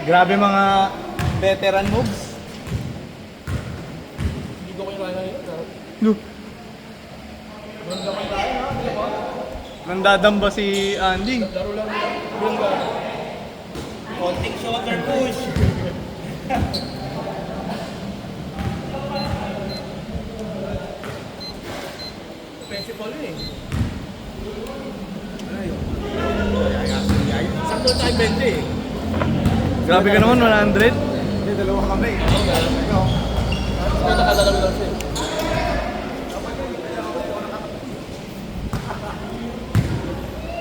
Grabe mga veteran moves. Hindi ko kayo kaya yun. Look, Ganda kayo tayo ha, di ba? nandadamba si Andy. Laro lang nila. Ganda. Konting shoulder push. Offensive ball yun eh. Ayun. Sakto tayo 20 eh. Grabe ka naman, 100. Hindi, dalawa kami. Sakto nakadalawa lang siya eh.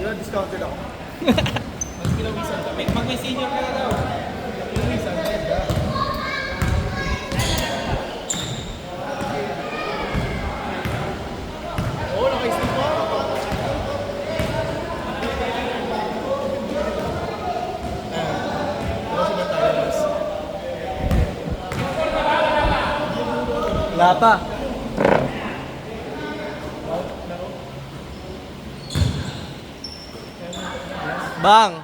Yun, discounted ako. Mas pinawisan kami. Mag may senior ka na daw. Pinawisan kami. Oo, naka-stick pa. Wala pa. Bang!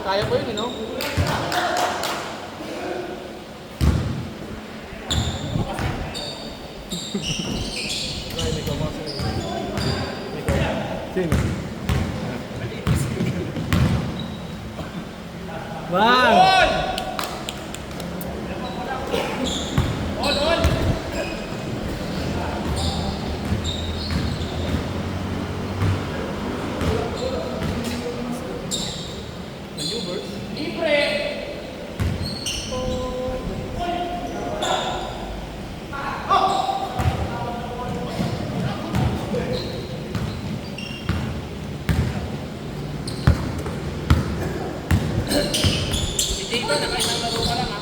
Kaya po yun eh, no? Ay, may kamasa eh. Sino? Bang! Si Jay ba, nakaisang laro pa lang ha?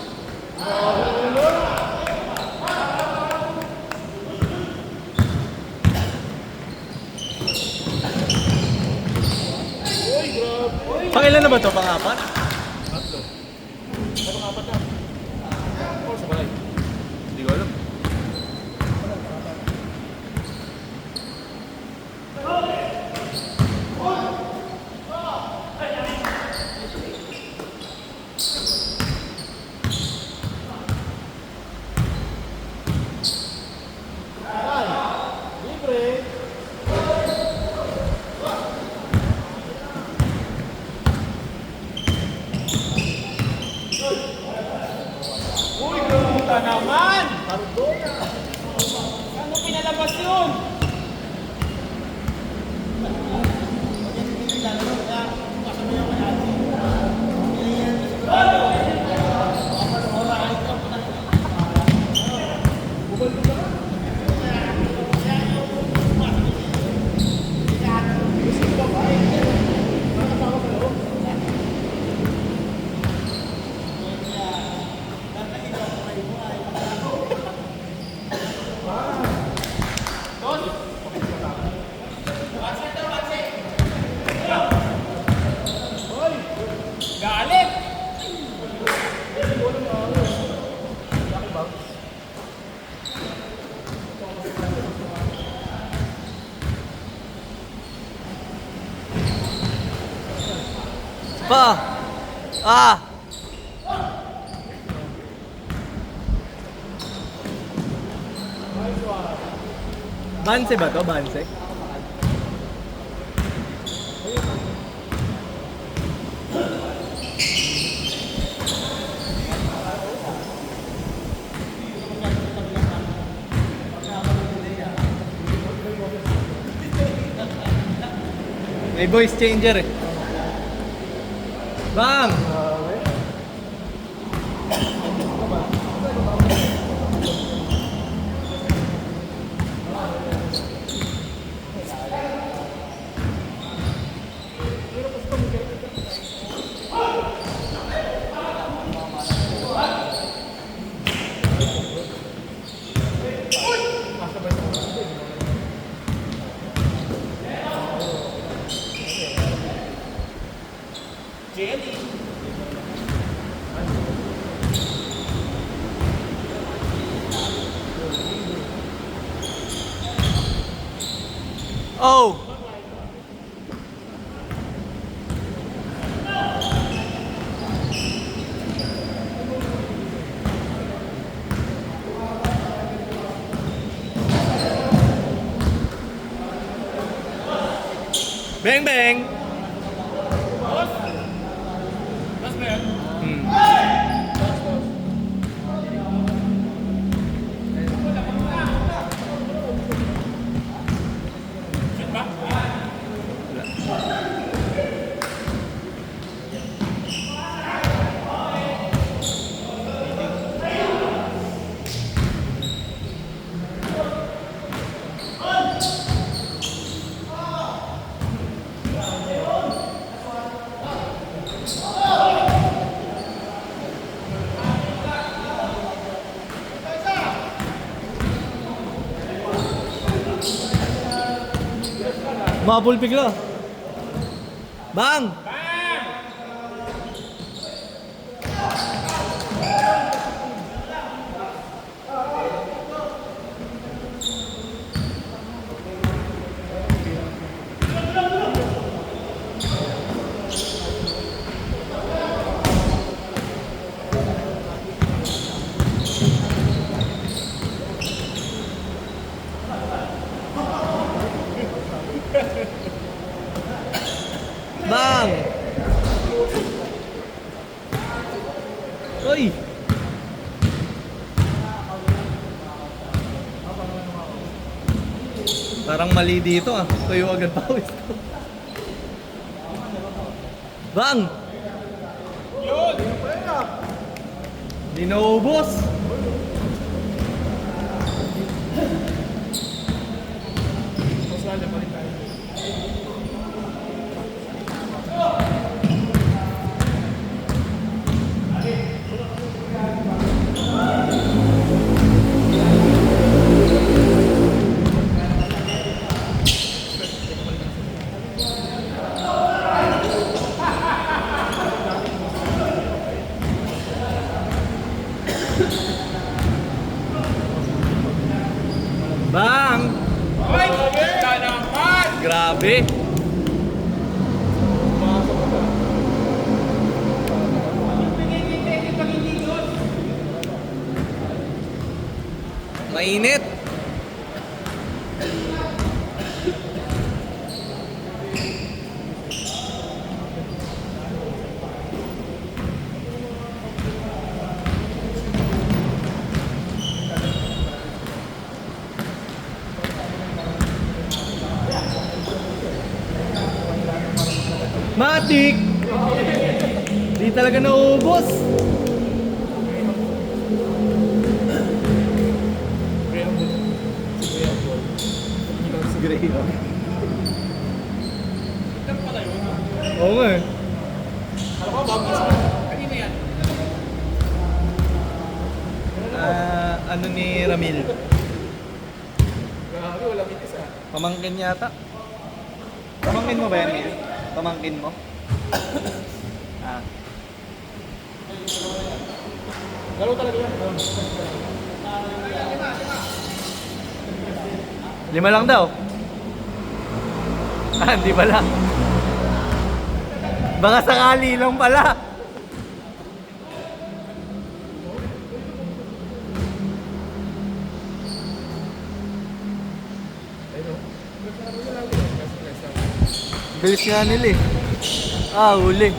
Pangilan na ba to? Pang-apat? Tatlo. Ano nga ba na? Or sabay. Hindi ko alam. Libre. Uy, ganda naman! Cardona! Ano pinalabas yun? Galit! Pa! Ah! Banse ba to? Banse? May voice changer eh. Bang! Jelly. Oh! Bang bang! Mas ba yan? Shoot ba? Mabul bigla. Bang! Bang! Uy! Parang mali dito ah. Tuyo agad pawis ko. Bang! Yun! Di naubos! Mas wala pa rin tayo. Bang! Ay! Ganda naman! Grabe! Mainit! Matik! Di talaga naubos! Graham. Ito pala yun. Oo nga eh. Alam ko, bago isa. Kanina yan. Ano ni Ramil? Grabe, walang itis ah. Pamangkin yata. Pamangkin mo ba yan, Mil? Pamangkin mo? Ah. Laro talaga yan. Lima lang daw. Ah, hindi pala. Baka sakali lang pala. Bilis nga nila eh. Ah, huli.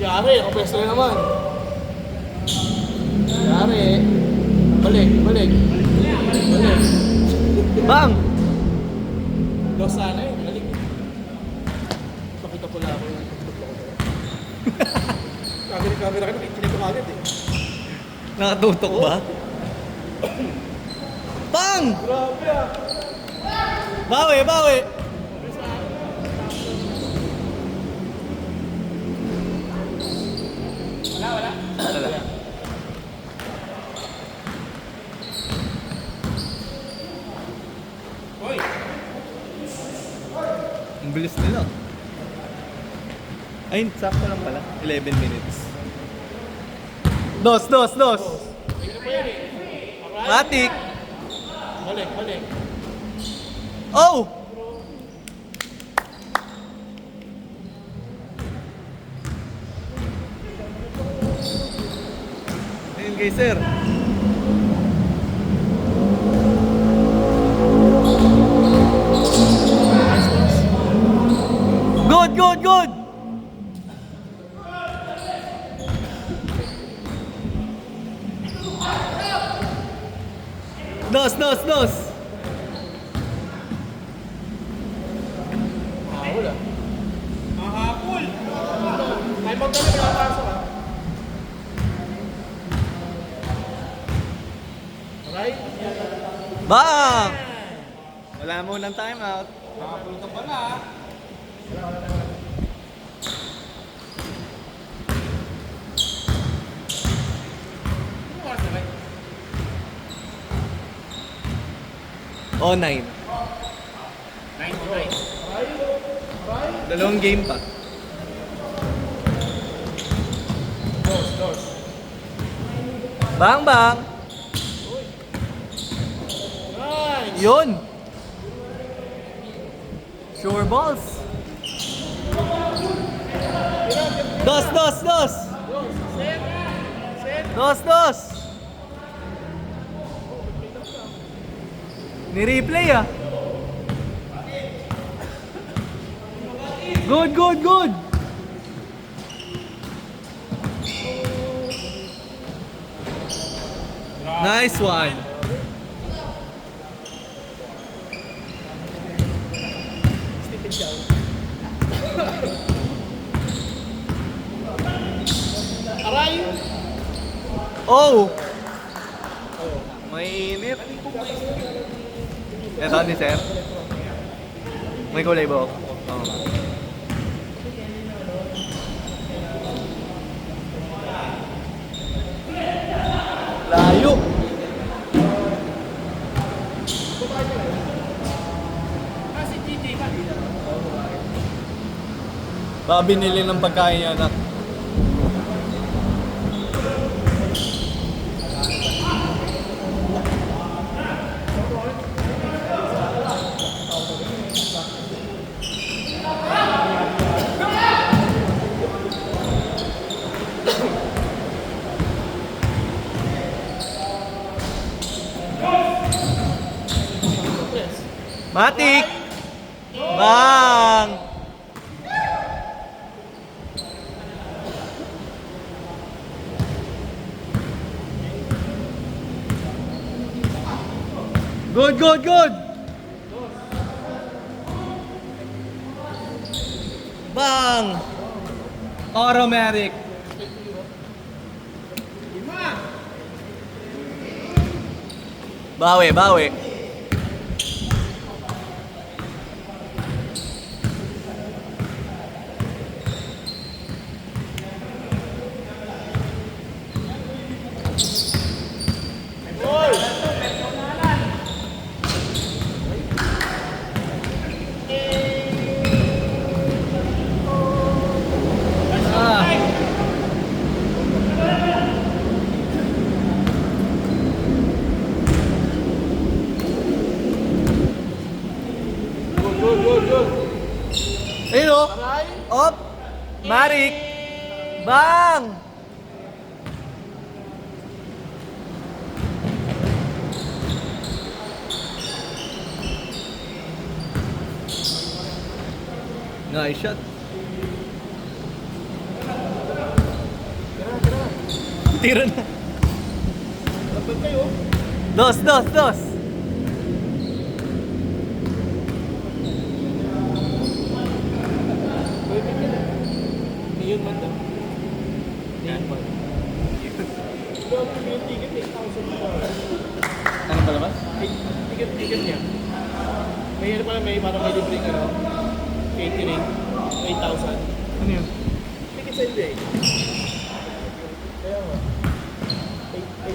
Yari, ako best na naman. Yari. Balik, balik. Balik. Bang! Los sana eh, balik. Pakita pula ako yung camera ka, nakikinig ko agad eh. Nakatutok ba? Bang! Grabe ah. Bawi, bawi! Wala. Hoy! Ang bilis nila. Ay, sakto lang pala. 11 minutes. Dos! Matik! Balik, balik. Oh! Ayun kay sir. Good! Dos! Mahul ah. Mahapul! Ay, magdala pinapasok ah. Right? Bang! Wala mo ng time out. Nakapul ka pala ah. Ano oras na ba? O, 9. 9 to 9. Dalawang game pa. Dos. Bang! Nice! Yun! Sure balls! Dos! Dos! Ni-replay ah! Good! Nice one! Aray! Oh! Mainit. Ito ni sir. May kulay ba? Oo. Layo! Ah, si TJ ka. Baka binili ng pagkain niya anak. Matik! Bang! Good! Bang! Automatic! Bawi! Ah. Marik! Bang! Nice shot. Tira na. Lapag kayo. Dos, dos, dos. Neon man daw. Neon man. Grabe yung ticket, 8,000 na. Ano pala ba? Ticket niya. May ano pala, may parang may libreng ano, catering, 8,000. Ano yun? Ticket sa hindi. Kaya nga.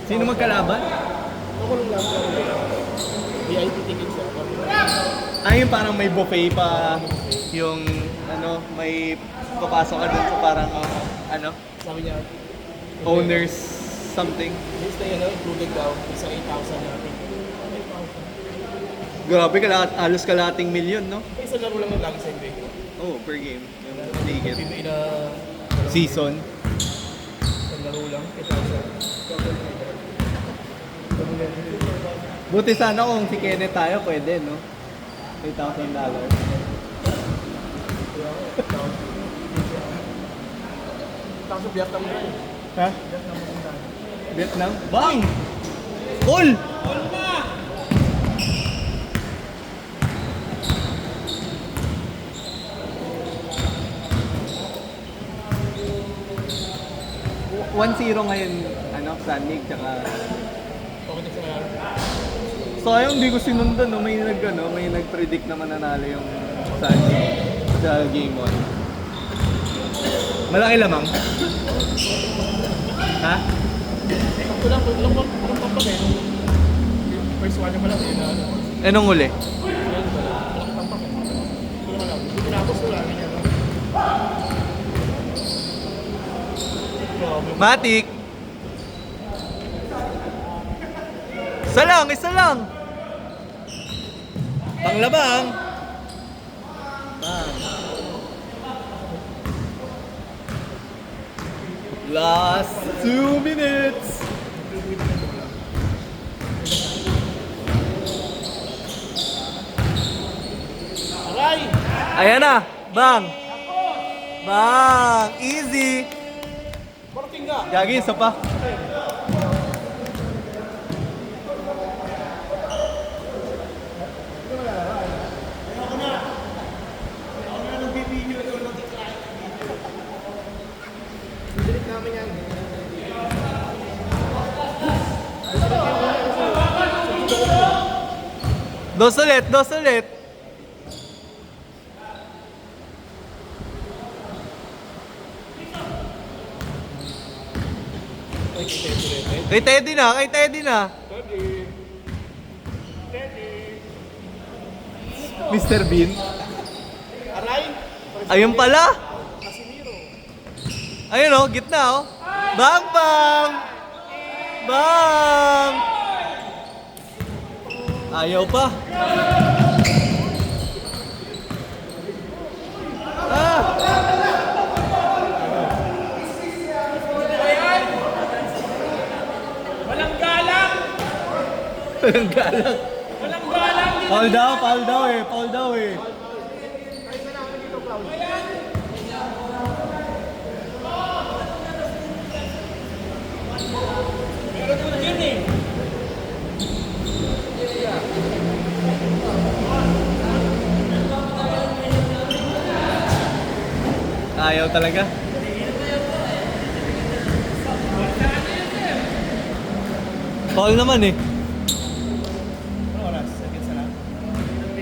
Sino magkalaban? Ako lang lang. VIP ticket siya. Ay, yung parang may buffet pa. Yung, ano, may papasok ka dun sa parang, ano, Sabi niya, owners something. this day, ano, included daw, isa 8,000 natin. 8,000. Grabe, halos kalating milyon, no? May isang laro lang yung lagi sa NBA. Oh, per game. Yung ticket. PBA na Season. isang laro lang, 8,000. Buti sana kung si Kenneth tayo, pwede, no? $8,000. Tapos Vietnam na yun. Ha? Vietnam? Bang! All! One 0 ngayon, ano, Sanig, tsaka... Okay na siya. Sayang, hindi ko sinundan, no? May may nag-predict na mananalo yung Sanig sa game 1. Malaki lamang? Ha? Ito lang pampag eh. First one pa lang eh. Na, ano. Anong uli? Yan pala. Walang tampak eh. Ito naman lang. Hindi pinapos ko lang. Ganyan lang. Grabe. Matik! Isa lang! Panglabang! Bang! Last 2 minutes! Aray! Ayan na! Bang! Bang! Easy! Parating ka! Gagi, isa pa. Bibilit namin yan. Dos ulit, dos ulit. Ay, kita ito rin eh. Kay Teddy na, kay Teddy na. Mr. Bean. Aray! Ayun pala. Casimiro. Ayun oh, gitna oh. Bang bang! Bang! Ayaw pa. Ah! Walang galang! Walang galang. Walang galang! Foul daw eh, foul daw eh. Yun eh. Ayaw talaga. Foul naman eh. Ano oras? Seconds na lang.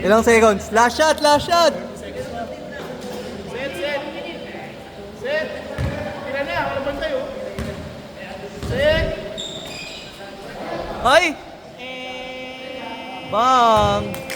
Ilang seconds? Last shot, last shot! Seconds na. Set, set! Set! Tira na, wala ba tayo? Set! Ay! Bang!